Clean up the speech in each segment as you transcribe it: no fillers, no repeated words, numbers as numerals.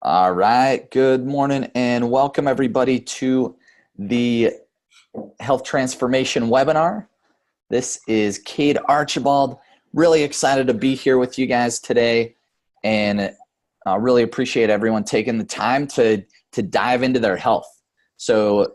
All right. Good morning and welcome everybody to the Health Transformation webinar. This is Cade Archibald. Really excited to be here with you guys today, and I really appreciate everyone taking the time to dive into their health. So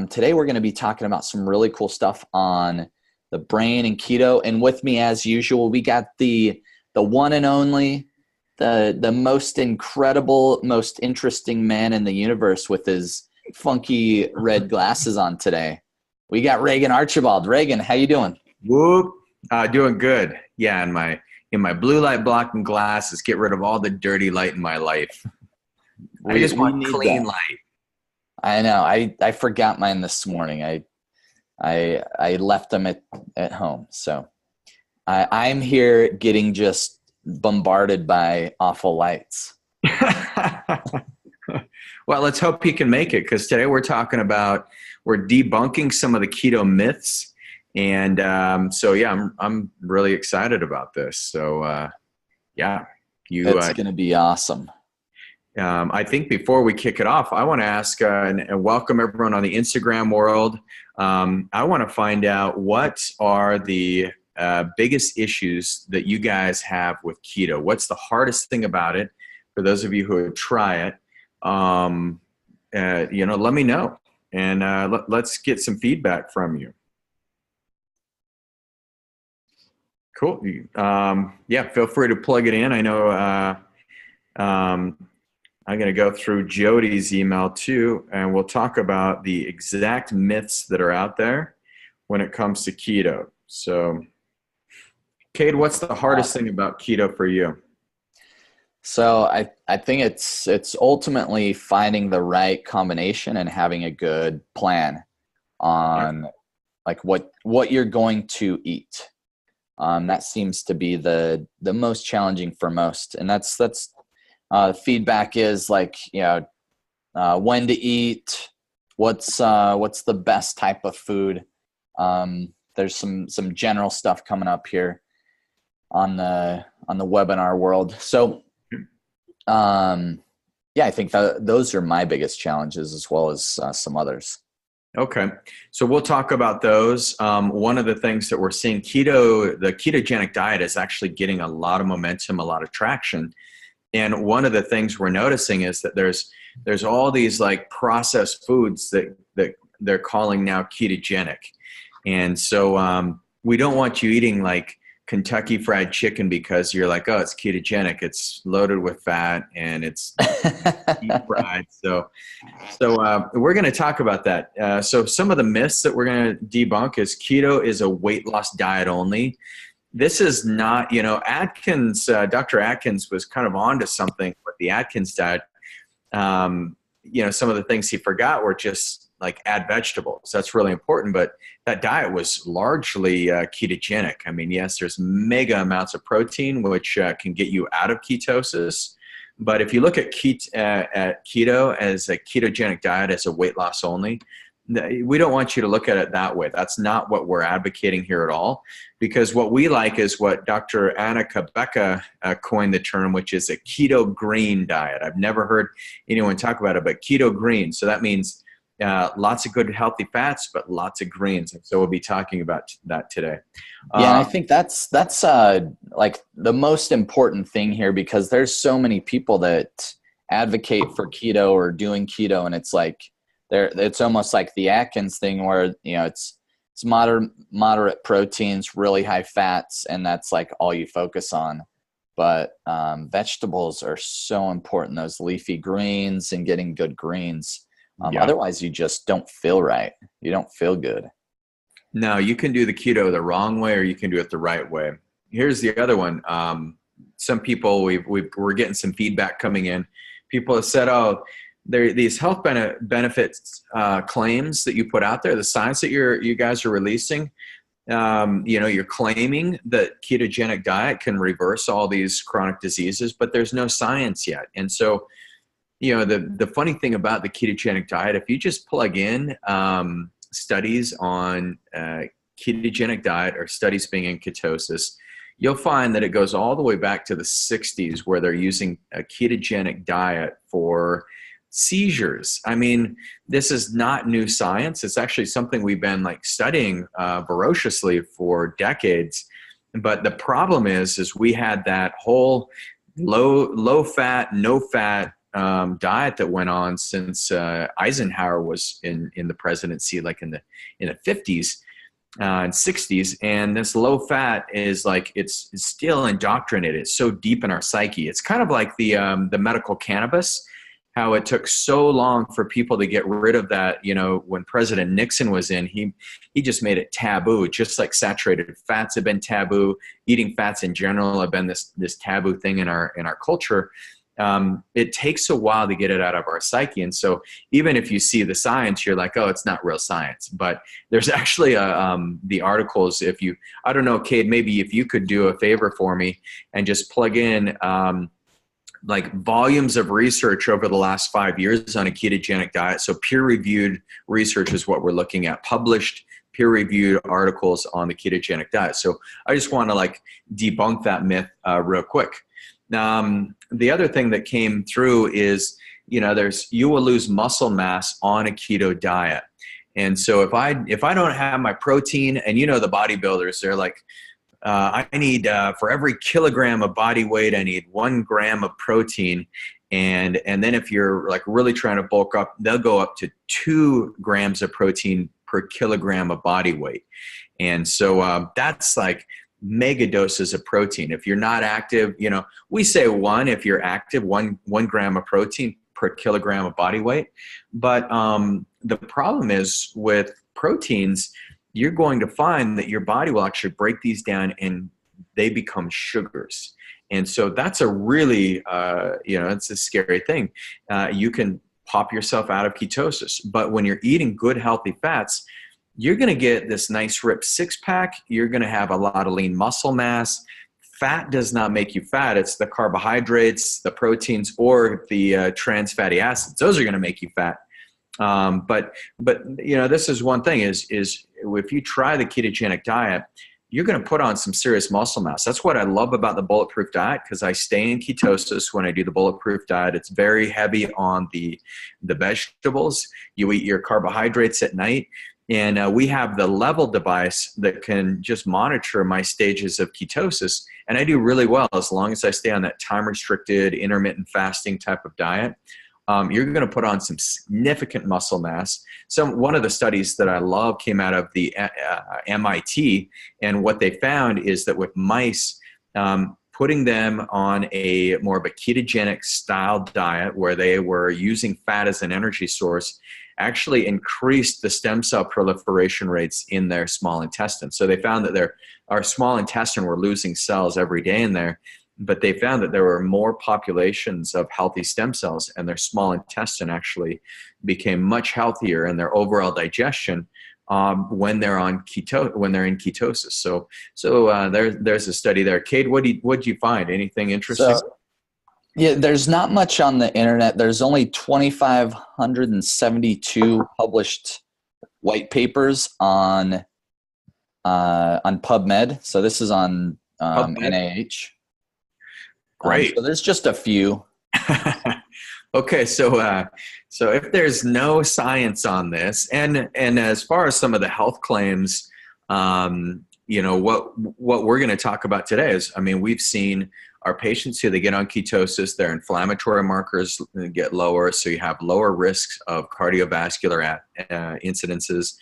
today we're going to be talking about some really cool stuff on the brain and keto. And with me, as usual, we got the one and only, the most incredible, most interesting man in the universe with his funky red glasses on today. We got Regan Archibald. Regan, how you doing? Whoop. Doing good. Yeah, in my blue light blocking glasses, get rid of all the dirty light in my life. I just We want need clean that. light. I know. I forgot mine this morning. I left them at home. So I'm here getting just bombarded by awful lights. Well, let's hope he can make it, because today we're debunking some of the keto myths. And so yeah, I'm really excited about this. So yeah, It's going to be awesome. I think before we kick it off, I want to ask and welcome everyone on the Instagram world. I want to find out, what are the biggest issues that you guys have with keto? What's the hardest thing about it? For those of you who would try it, let me know, and let's get some feedback from you. Cool. Yeah, feel free to plug it in. I know I'm going to go through Jody's email too, and we'll talk about the exact myths that are out there when it comes to keto. So, Cade, what's the hardest thing about keto for you? So I think it's ultimately finding the right combination and having a good plan on like what you're going to eat. That seems to be the most challenging for most, and that's feedback is like, when to eat, what's the best type of food. There's some general stuff coming up here on the webinar world. So yeah, I think those are my biggest challenges, as well as some others. Okay, so we'll talk about those. One of the things that we're seeing, the ketogenic diet is actually getting a lot of momentum, a lot of traction. And one of the things we're noticing is that there's all these like processed foods that they're calling now ketogenic. And so we don't want you eating like Kentucky Fried Chicken because you're like, oh, it's ketogenic. It's loaded with fat and it's deep fried. So we're going to talk about that. So some of the myths that we're going to debunk is keto is a weight loss diet only. This is not, Atkins, Dr. Atkins was kind of onto something with the Atkins diet. Some of the things he forgot were just like add vegetables. That's really important, but that diet was largely ketogenic. I mean, yes, there's mega amounts of protein, which can get you out of ketosis. But if you look at keto as a ketogenic diet, as a weight loss only, we don't want you to look at it that way. That's not what we're advocating here at all, because what we like is what Dr. Anna Kabeka coined the term, which is a keto green diet. I've never heard anyone talk about it, but keto green. So that means lots of good healthy fats, but lots of greens. And so we'll be talking about that today. Yeah, and I think that's like the most important thing here, because there's so many people that advocate for keto or doing keto, and it's like it's almost like the Atkins thing, where it's moderate proteins, really high fats, and that's like all you focus on. But vegetables are so important, those leafy greens and getting good greens. Otherwise, you just don't feel right. You don't feel good. No, you can do the keto the wrong way, or you can do it the right way. Here's the other one. Some people, we're getting some feedback coming in. People have said, oh, these health benefits claims that you put out there, the science that you guys are releasing, you're claiming that ketogenic diet can reverse all these chronic diseases, but there's no science yet. And so, the funny thing about the ketogenic diet, if you just plug in studies on ketogenic diet or studies being in ketosis, you'll find that it goes all the way back to the 60s where they're using a ketogenic diet for seizures. I mean, this is not new science. It's actually something we've been like studying voraciously for decades. But the problem is we had that whole low fat, no fat diet that went on since Eisenhower was in the presidency, like in the 50s and 60s. And this low fat is like it's still indoctrinated. It's so deep in our psyche. It's kind of like the medical cannabis. How it took so long for people to get rid of that, you know, when President Nixon was in, he just made it taboo, just like saturated fats have been taboo. Eating fats in general have been this taboo thing in our culture. It takes a while to get it out of our psyche. And so even if you see the science, you're like, oh, it's not real science. But there's actually the articles, I don't know, Cade, maybe if you could do a favor for me and just plug in like volumes of research over the last 5 years on a ketogenic diet. So peer-reviewed research is what we're looking at, published peer-reviewed articles on the ketogenic diet. So I just want to like debunk that myth real quick. The other thing that came through is, you know, you will lose muscle mass on a keto diet. And so if I don't have my protein, and you know the bodybuilders, they're like, I need, for every kilogram of body weight, I need 1 gram of protein. And then if you're like really trying to bulk up, they'll go up to 2 grams of protein per kilogram of body weight. And so that's like mega doses of protein. If you're not active, you know, we say 1, if you're active, 1 gram of protein per kilogram of body weight. But the problem is with proteins, you're going to find that your body will actually break these down and they become sugars. And so that's a really, you know, it's a scary thing. You can pop yourself out of ketosis, but when you're eating good, healthy fats, you're going to get this nice ripped 6-pack. You're going to have a lot of lean muscle mass. Fat does not make you fat. It's the carbohydrates, the proteins, or the trans fatty acids. Those are going to make you fat. But you know, this is one thing is if you try the ketogenic diet, you're going to put on some serious muscle mass. That's what I love about the bulletproof diet, because I stay in ketosis when I do the bulletproof diet. It's very heavy on the vegetables. You eat your carbohydrates at night. And we have the level device that can just monitor my stages of ketosis. And I do really well as long as I stay on that time-restricted, intermittent fasting type of diet. You're going to put on some significant muscle mass. One of the studies that I love came out of the MIT, and what they found is that with mice, putting them on a more of a ketogenic style diet where they were using fat as an energy source actually increased the stem cell proliferation rates in their small intestine. So they found that our small intestine were losing cells every day in there, but they found that there were more populations of healthy stem cells, and their small intestine actually became much healthier in their overall digestion when they're in ketosis. So there's a study there. Cade, what'd you find? Anything interesting? Yeah, there's not much on the internet. There's only 2,572 published white papers on PubMed. So this is on NIH. Great. So there's just a few. Okay, so if there's no science on this, and as far as some of the health claims, you know, what we're going to talk about today is, I mean, we've seen our patients who they get on ketosis, their inflammatory markers get lower, so you have lower risks of cardiovascular incidences.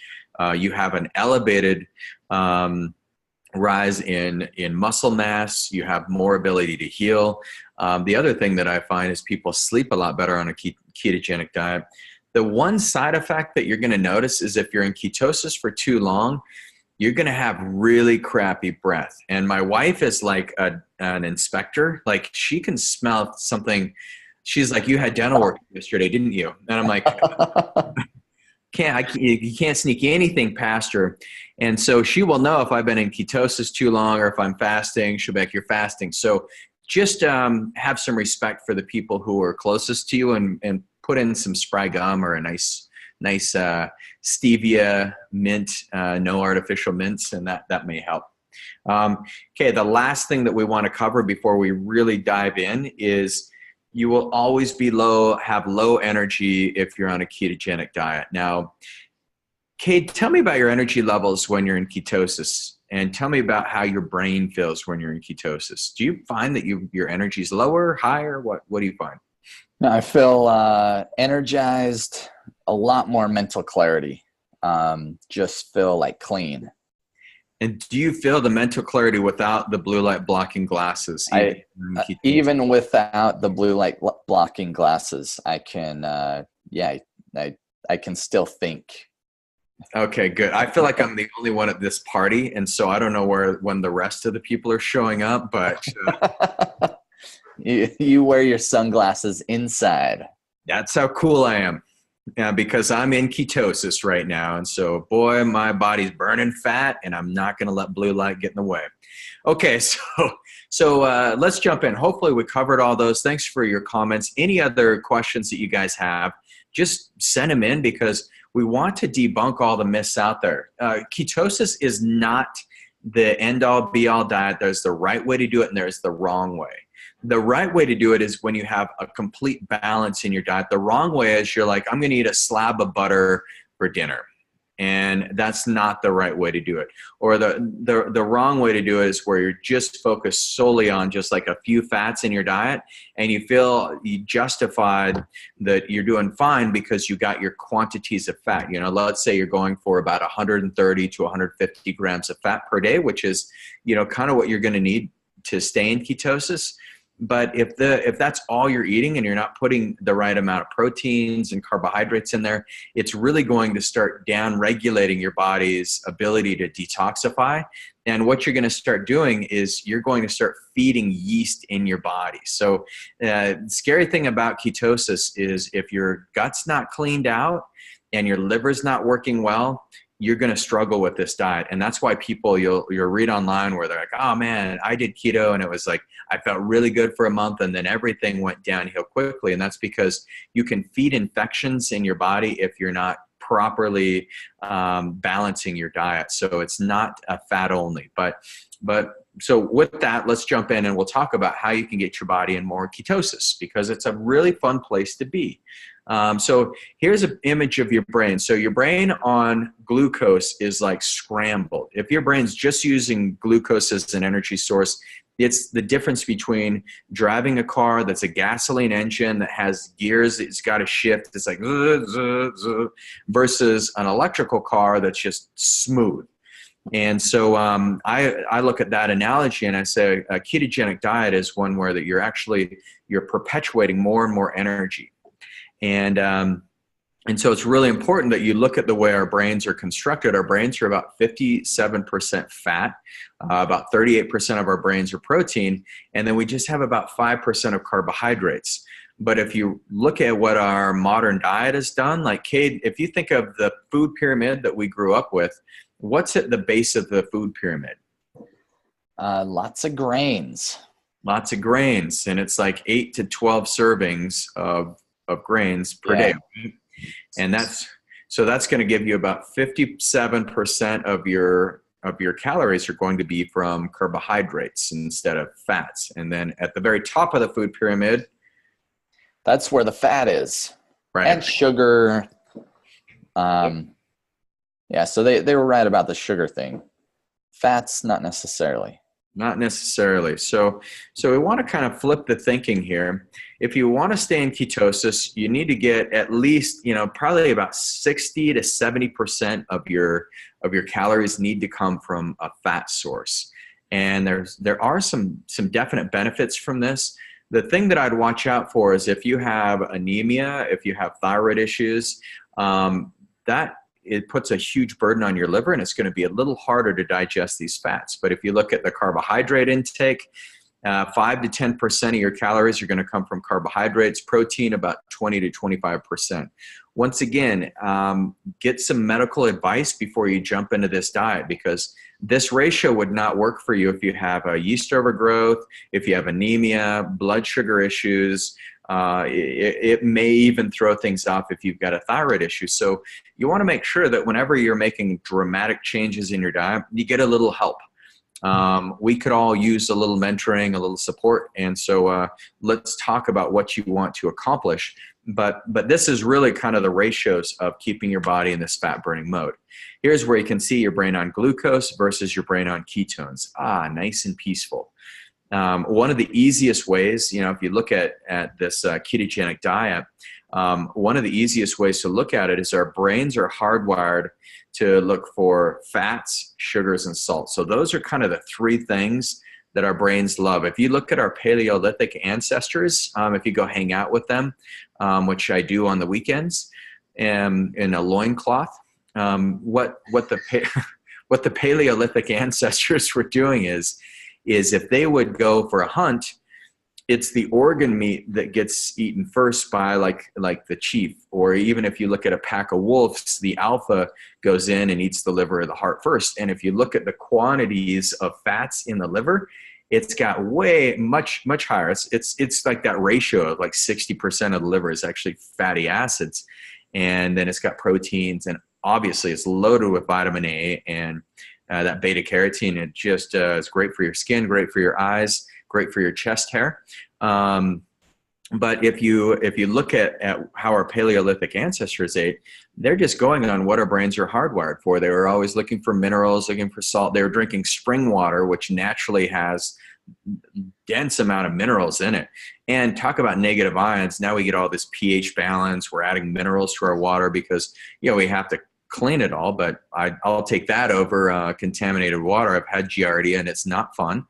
You have an elevated rise in muscle mass. You have more ability to heal. The other thing that I find is people sleep a lot better on a ketogenic diet. The one side effect that you're going to notice is if you're in ketosis for too long, you're going to have really crappy breath. And my wife is like an inspector. Like, she can smell something. She's like, you had dental work yesterday, didn't you? And I'm like, you can't sneak anything past her. And so she will know if I've been in ketosis too long or if I'm fasting. She'll be like, you're fasting. So just have some respect for the people who are closest to you, and put in some spry gum or a nice stevia mint, no artificial mints, and that may help. Okay, the last thing that we want to cover before we really dive in is you will always be have low energy if you're on a ketogenic diet. Now, Cade, tell me about your energy levels when you're in ketosis, and tell me about how your brain feels when you're in ketosis. Do you find that your energy is lower, higher? What do you find? No, I feel energized, a lot more mental clarity, just feel like clean. And do you feel the mental clarity without the blue light blocking glasses? Even without the blue light blocking glasses, I can, I can still think. Okay, good. I feel like I'm the only one at this party, and so I don't know when the rest of the people are showing up, but you wear your sunglasses inside. That's how cool I am. Yeah, because I'm in ketosis right now, and so boy, my body's burning fat, and I'm not going to let blue light get in the way. Okay, so let's jump in. Hopefully, we covered all those. Thanks for your comments. Any other questions that you guys have, just send them in because we want to debunk all the myths out there. Ketosis is not the end-all, be-all diet. There's the right way to do it, and there's the wrong way. The right way to do it is when you have a complete balance in your diet. The wrong way is you're like, I'm going to eat a slab of butter for dinner. And that's not the right way to do it. Or the wrong way to do it is where you're just focused solely on just like a few fats in your diet, and you feel you justified that you're doing fine because you got your quantities of fat. You know, let's say you're going for about 130 to 150 grams of fat per day, which is, you know, kind of what you're going to need to stay in ketosis. But if that's all you're eating and you're not putting the right amount of proteins and carbohydrates in there, it's really going to start down regulating your body's ability to detoxify. And what you're going to start doing is you're going to start feeding yeast in your body. So the scary thing about ketosis is if your gut's not cleaned out and your liver's not working well, you're going to struggle with this diet. And that's why people, you'll read online where they're like, oh man, I did keto and it was like, I felt really good for a month and then everything went downhill quickly. And that's because you can feed infections in your body if you're not properly balancing your diet. So it's not a fat only, but so with that, let's jump in and we'll talk about how you can get your body in more ketosis, because it's a really fun place to be. So here's an image of your brain. So your brain on glucose is like scrambled. If your brain's just using glucose as an energy source, it's the difference between driving a car that's a gasoline engine that has gears, it's got to shift, it's like versus an electrical car that's just smooth. And so I look at that analogy and I say a ketogenic diet is one where that you're perpetuating more and more energy. And so it's really important that you look at the way our brains are constructed. Our brains are about 57% fat, about 38% of our brains are protein, and then we just have about 5% of carbohydrates. But if you look at what our modern diet has done, like Cade, if you think of the food pyramid that we grew up with, what's at the base of the food pyramid? Lots of grains. Lots of grains, and it's like 8 to 12 servings of grains per day. And that's going to give you about 57% of your calories are going to be from carbohydrates instead of fats. And then at the very top of the food pyramid, that's where the fat is. Right. And sugar. Yeah, so they were right about the sugar thing. Fats, not necessarily. Not necessarily. So we want to kind of flip the thinking here. If you want to stay in ketosis, you need to get at least, probably about 60 to 70% of your calories need to come from a fat source. And there are some definite benefits from this. The thing that I'd watch out for is if you have anemia, if you have thyroid issues, that it puts a huge burden on your liver, and it's going to be a little harder to digest these fats. But if you look at the carbohydrate intake, 5 to 10% of your calories are going to come from carbohydrates, protein about 20 to 25%. Once again, get some medical advice before you jump into this diet, because this ratio would not work for you if you have a yeast overgrowth, if you have anemia, blood sugar issues. It may even throw things off if you've got a thyroid issue. So you want to make sure that whenever you're making dramatic changes in your diet, you get a little help. We could all use a little mentoring, a little support. And so let's talk about what you want to accomplish. But this is really kind of the ratios of keeping your body in this fat burning mode. Here's where you can see your brain on glucose versus your brain on ketones. Nice and peaceful. One of the easiest ways, if you look at this ketogenic diet, one of the easiest ways to look at it is our brains are hardwired to look for fats, sugars, and salt. So those are kind of the three things that our brains love. If you look at our Paleolithic ancestors, if you go hang out with them, which I do on the weekends, in a loincloth, what the Paleolithic ancestors were doing is if they would go for a hunt, it's the organ meat that gets eaten first by like the chief. Or even if you look at a pack of wolves, the alpha goes in and eats the liver or the heart first. And if you look at the quantities of fats in the liver, it's got much higher. It's like that ratio of like 60% of the liver is actually fatty acids. And then it's got proteins, and obviously it's loaded with vitamin A and that beta carotene. It just is great for your skin, great for your eyes, great for your chest hair. But if you look at how our Paleolithic ancestors ate, they're just going on what our brains are hardwired for. They were always looking for minerals, looking for salt. They were drinking spring water, which naturally has dense amount of minerals in it. And talk about negative ions. Now we get all this pH balance. We're adding minerals to our water because we have to clean it all. But I'll take that over contaminated water. I've had Giardia, and it's not fun.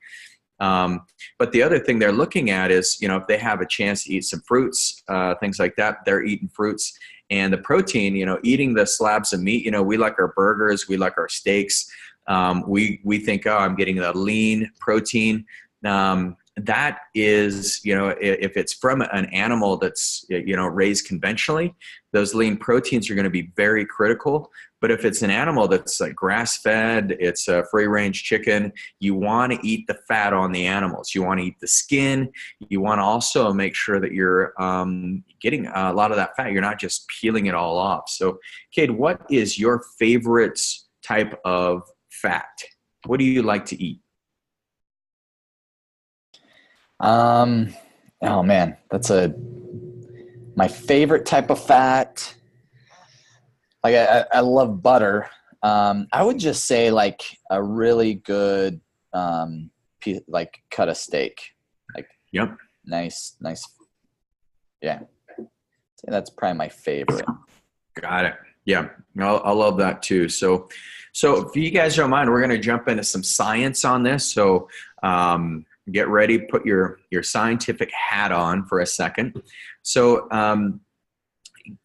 But the other thing they're looking at is, if they have a chance to eat some fruits, things like that, they're eating fruits. And the protein, eating the slabs of meat, we like our burgers, we like our steaks. We think, I'm getting the lean protein. That is, if it's from an animal that's, raised conventionally, those lean proteins are going to be very critical. But if it's an animal that's like grass-fed, it's a free-range chicken, you want to eat the fat on the animals. You want to eat the skin. You want to also make sure that you're getting a lot of that fat. You're not just peeling it all off. So, Cade, what is your favorite type of fat? What do you like to eat? Oh man, that's my favorite type of fat. Like I love butter. I would just say like a really good like cut of steak. Like yep, nice. Yeah, so that's probably my favorite. Got it. Yeah, I love that too. So if you guys don't mind, we're going to jump into some science on this. So get ready, put your scientific hat on for a second. So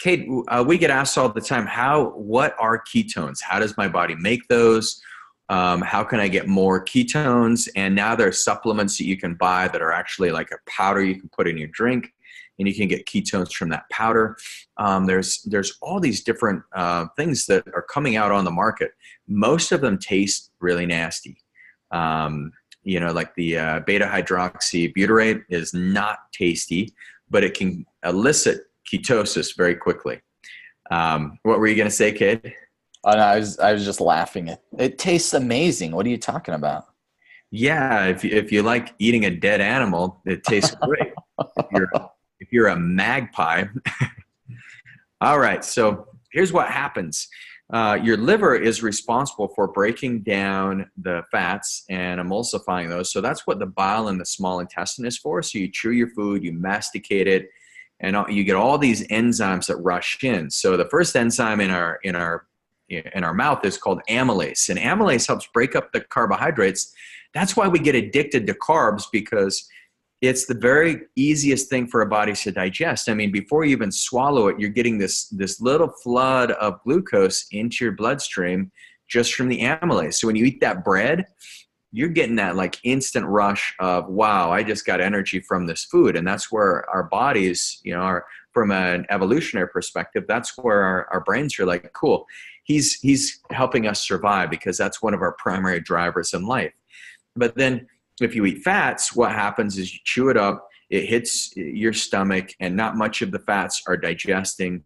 Cade, we get asked all the time, what are ketones? How does my body make those? How can I get more ketones? And now there's supplements that you can buy that are actually like a powder you can put in your drink, and you can get ketones from that powder. There's all these different things that are coming out on the market. Most of them taste really nasty. Like the beta hydroxybutyrate is not tasty, but it can elicit ketosis very quickly. What were you going to say, Cade? Oh, no, I was just laughing. It tastes amazing. What are you talking about? Yeah, if you like eating a dead animal, it tastes great. If you're a magpie. All right, so here's what happens. Your liver is responsible for breaking down the fats and emulsifying those. So that's what the bile in the small intestine is for. So you chew your food, you masticate it, and you get all these enzymes that rush in. So the first enzyme in our mouth is called amylase, and amylase helps break up the carbohydrates. That's why we get addicted to carbs, because it's the very easiest thing for our bodies to digest. I mean, before you even swallow it, you're getting this little flood of glucose into your bloodstream just from the amylase. So when you eat that bread, you're getting that like instant rush of, wow, I just got energy from this food. And that's where our bodies, are from an evolutionary perspective, that's where our brains are like, cool, he's helping us survive, because that's one of our primary drivers in life. But then if you eat fats, what happens is you chew it up, it hits your stomach, and not much of the fats are digesting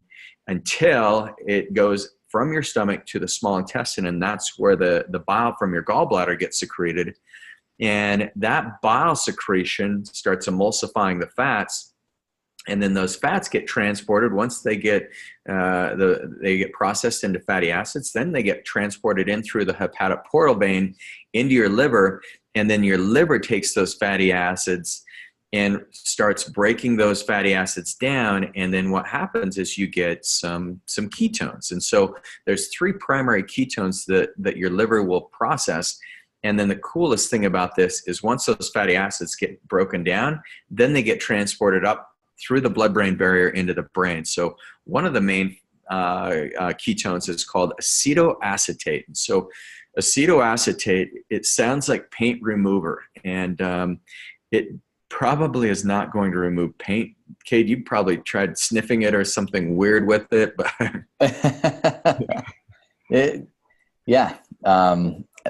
until it goes from your stomach to the small intestine, and that's where the bile from your gallbladder gets secreted. And that bile secretion starts emulsifying the fats, and then those fats get transported. Once they get processed into fatty acids, then they get transported in through the hepatoportal vein into your liver, and then your liver takes those fatty acids and starts breaking those fatty acids down. And then what happens is you get some ketones. And so there's 3 primary ketones that your liver will process. And then the coolest thing about this is once those fatty acids get broken down, then they get transported up through the blood-brain barrier into the brain. So one of the main ketones is called acetoacetate. And so acetoacetate, it sounds like paint remover, and it probably is not going to remove paint. Cade, you probably tried sniffing it or something weird with it, but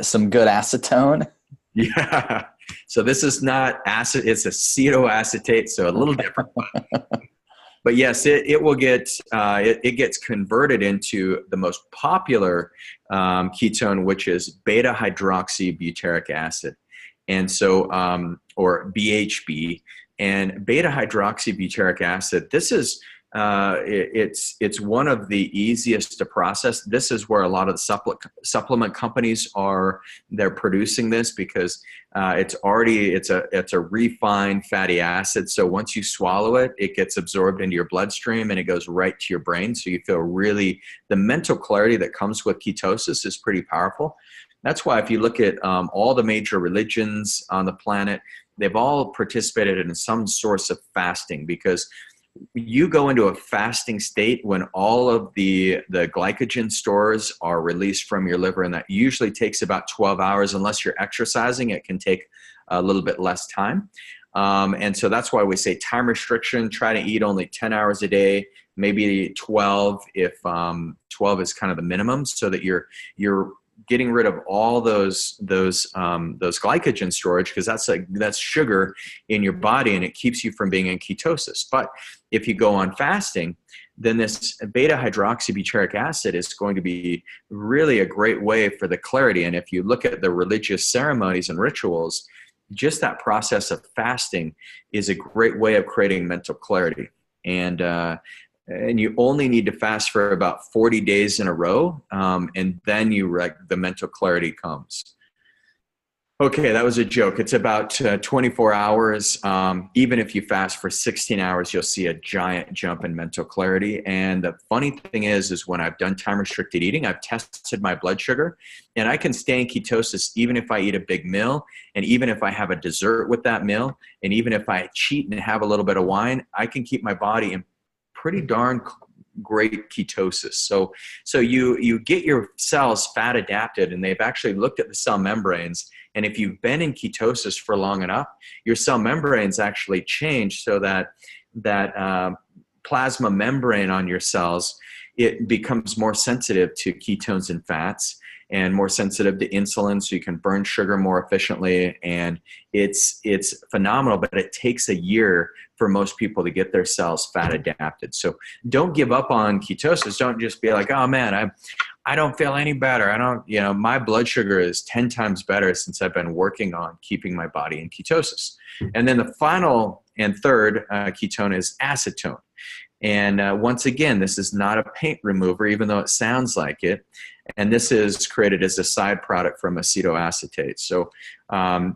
some good acetone. Yeah. So this is not acid, it's acetoacetate, so a little different. But yes, it will get, it gets converted into the most popular ketone, which is beta hydroxybutyric acid. And so, or BHB, and beta hydroxybutyric acid, this is, it's one of the easiest to process. This is where a lot of the supplement companies they're producing this, because it's a refined fatty acid. So once you swallow it, it gets absorbed into your bloodstream and it goes right to your brain. So you feel the mental clarity that comes with ketosis is pretty powerful. That's why if you look at all the major religions on the planet, they've all participated in some source of fasting, because you go into a fasting state when all of the glycogen stores are released from your liver, and that usually takes about 12 hours. Unless you're exercising, it can take a little bit less time. And so that's why we say time restriction, try to eat only 10 hours a day, maybe 12 if 12 is kind of the minimum, so that you're getting rid of all those glycogen storage, because that's sugar in your body, and it keeps you from being in ketosis. But if you go on fasting, then this beta hydroxybutyric acid is going to be really a great way for the clarity. And if you look at the religious ceremonies and rituals, just that process of fasting is a great way of creating mental clarity. And you only need to fast for about 40 days in a row, and then the mental clarity comes. Okay, that was a joke. It's about 24 hours. Even if you fast for 16 hours, you'll see a giant jump in mental clarity. And the funny thing is when I've done time-restricted eating, I've tested my blood sugar, and I can stay in ketosis even if I eat a big meal, and even if I have a dessert with that meal, and even if I cheat and have a little bit of wine, I can keep my body in pretty darn great ketosis. So you get your cells fat adapted, and they've actually looked at the cell membranes. And if you've been in ketosis for long enough, your cell membranes actually change so that plasma membrane on your cells, it becomes more sensitive to ketones and fats, and more sensitive to insulin, so you can burn sugar more efficiently. And it's phenomenal, but it takes a year for most people to get their cells fat adapted. So don't give up on ketosis. Don't just be like, oh man, I don't feel any better. My blood sugar is 10 times better since I've been working on keeping my body in ketosis. And then the final and third ketone is acetone. And once again, this is not a paint remover, even though it sounds like it. And this is created as a side product from acetoacetate. So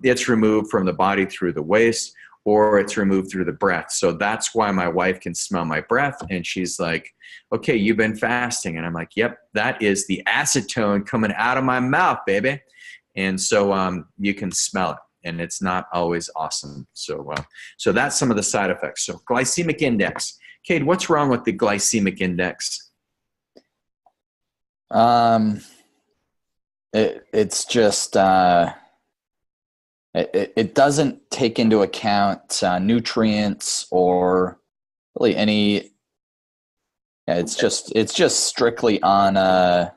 it's removed from the body through the waste, or it's removed through the breath. So that's why my wife can smell my breath, and she's like, okay, you've been fasting. And I'm like, yep, that is the acetone coming out of my mouth, baby. And so you can smell it, and it's not always awesome. So that's some of the side effects. So glycemic index. Cade, what's wrong with the glycemic index? It's just it doesn't take into account nutrients or really any. It's just strictly on a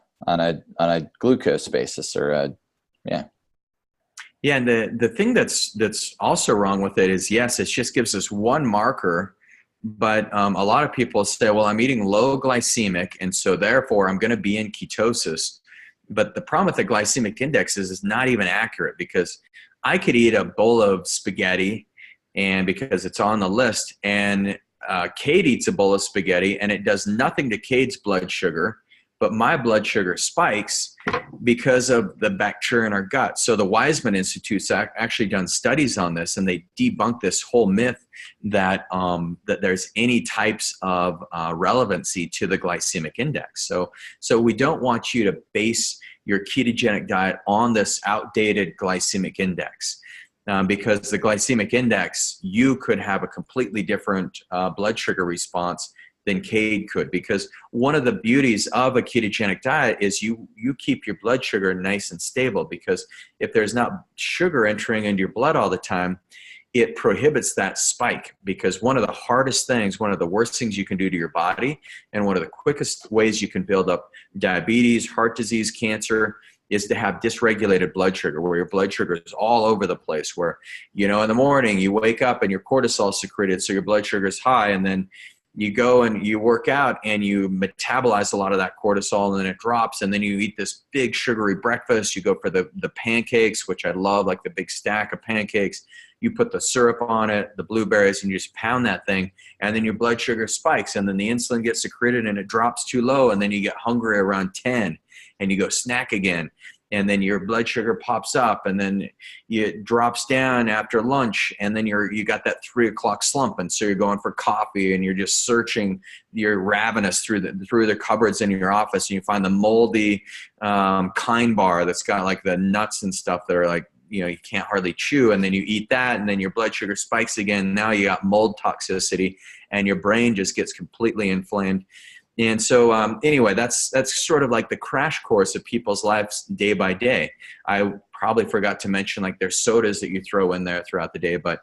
glucose basis, or yeah. Yeah, and the thing that's also wrong with it is, yes, it just gives us one marker. But a lot of people say, well, I'm eating low glycemic, and so therefore I'm going to be in ketosis. But the problem with the glycemic index is it's not even accurate, because I could eat a bowl of spaghetti, and because it's on the list, and Cade eats a bowl of spaghetti, and it does nothing to Cade's blood sugar, but my blood sugar spikes because of the bacteria in our gut. So the Weizmann Institute's actually done studies on this, and they debunk this whole myth that that there's any types of relevancy to the glycemic index. So we don't want you to base your ketogenic diet on this outdated glycemic index. Because the glycemic index, you could have a completely different blood sugar response than Cade could. Because one of the beauties of a ketogenic diet is you keep your blood sugar nice and stable, because if there's not sugar entering into your blood all the time, it prohibits that spike. Because one of the hardest things, one of the worst things you can do to your body, and one of the quickest ways you can build up diabetes, heart disease, cancer, is to have dysregulated blood sugar, where your blood sugar is all over the place, where, in the morning you wake up and your cortisol is secreted, so your blood sugar is high, and then you go and you work out and you metabolize a lot of that cortisol, and then it drops, and then you eat this big sugary breakfast. You go for the pancakes, which I love, like the big stack of pancakes. You put the syrup on it, the blueberries, and you just pound that thing, and then your blood sugar spikes, and then the insulin gets secreted and it drops too low, and then you get hungry around 10 and you go snack again, and then your blood sugar pops up, and then it drops down after lunch, and then you got that 3 o'clock slump, and so you're going for coffee, and you're just searching, you're ravenous through the cupboards in your office, and you find the moldy Kind bar that's got like the nuts and stuff that are like, you can't hardly chew, and then you eat that, and then your blood sugar spikes again. Now you got mold toxicity, and your brain just gets completely inflamed. And so anyway, that's sort of like the crash course of people's lives day by day. I probably forgot to mention, like, there's sodas that you throw in there throughout the day, but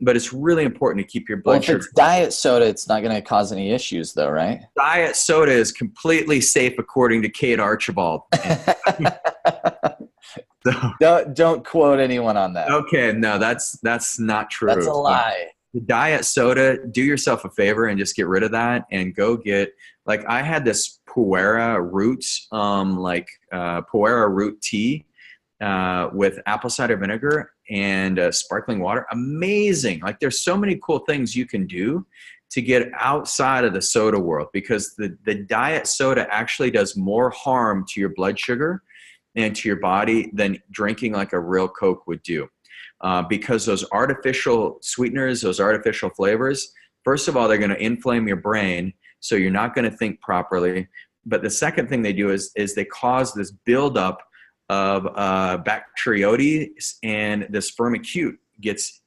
it's really important to keep your blood sugar. If it's diet soda, it's not going to cause any issues though, right? Diet soda is completely safe according to Cade Archibald. So, don't quote anyone on that. Okay, no, that's not true. That's a lie. The diet soda, do yourself a favor and just get rid of that, and go get, like, I had this Puera roots, Puera root tea with apple cider vinegar and sparkling water. Amazing. Like, there's so many cool things you can do to get outside of the soda world, because the diet soda actually does more harm to your blood sugar and to your body than drinking like a real Coke would do. Because those artificial sweeteners, those artificial flavors, first of all, they're going to inflame your brain, so you're not going to think properly. But the second thing they do is they cause this buildup of bacteroides, and this firmicute gets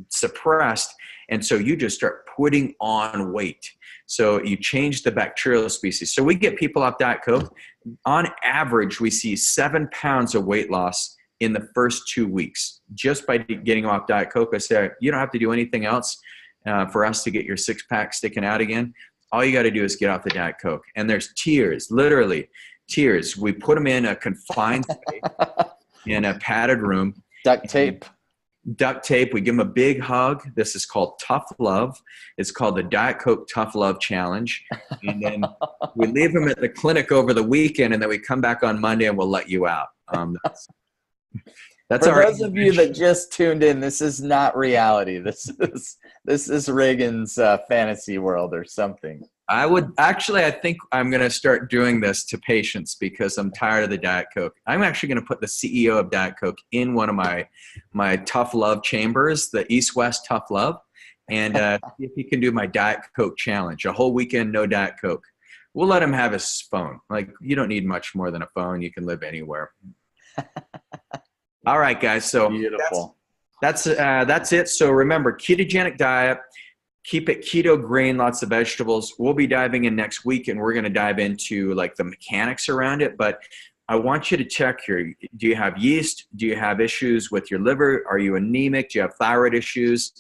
suppressed, and so you just start putting on weight. So you change the bacterial species. So we get people off Diet Coke. On average, we see 7 pounds of weight loss in the first 2 weeks, just by getting off Diet Coke. I say, you don't have to do anything else for us to get your six-pack sticking out again. All you got to do is get off the Diet Coke. And there's tears, literally tears. We put them in a confined space in a padded room. Duct tape. We give them a big hug. This is called Tough Love. It's called the Diet Coke Tough Love Challenge. And then we leave them at the clinic over the weekend, and then we come back on Monday and we'll let you out. That's For those of you that just tuned in, this is not reality. This is Regan's fantasy world or something. I think I'm going to start doing this to patients, because I'm tired of the Diet Coke. I'm actually going to put the CEO of Diet Coke in one of my Tough Love chambers, the East-West Tough Love, and see if he can do my Diet Coke challenge, a whole weekend, no Diet Coke. We'll let him have his phone. Like, you don't need much more than a phone. You can live anywhere. All right, guys. So beautiful. That's it. So remember, ketogenic diet. Keep it keto green, lots of vegetables. We'll be diving in next week, and we're going to dive into like the mechanics around it. But I want you to check here. Do you have yeast? Do you have issues with your liver? Are you anemic? Do you have thyroid issues?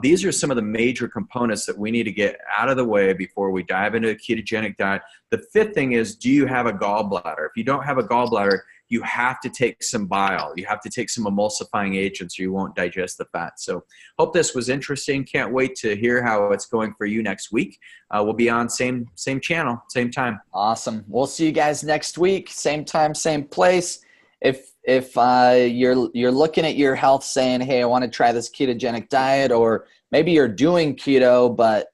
These are some of the major components that we need to get out of the way before we dive into a ketogenic diet. The fifth thing is, do you have a gallbladder? If you don't have a gallbladder, you have to take some bile. You have to take some emulsifying agents, or you won't digest the fat. So hope this was interesting. Can't wait to hear how it's going for you next week. We'll be on same channel, same time. Awesome. We'll see you guys next week. Same time, same place. if you're looking at your health saying, hey, I want to try this ketogenic diet, or maybe you're doing keto but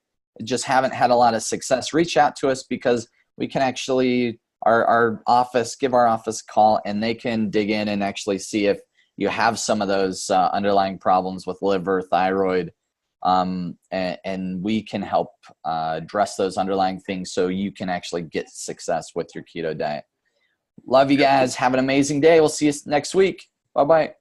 just haven't had a lot of success, reach out to us, because we can actually, our office, give our office a call, and they can dig in and actually see if you have some of those underlying problems with liver, thyroid, and we can help address those underlying things so you can actually get success with your keto diet. Love you guys. Have an amazing day. We'll see you next week. Bye-bye.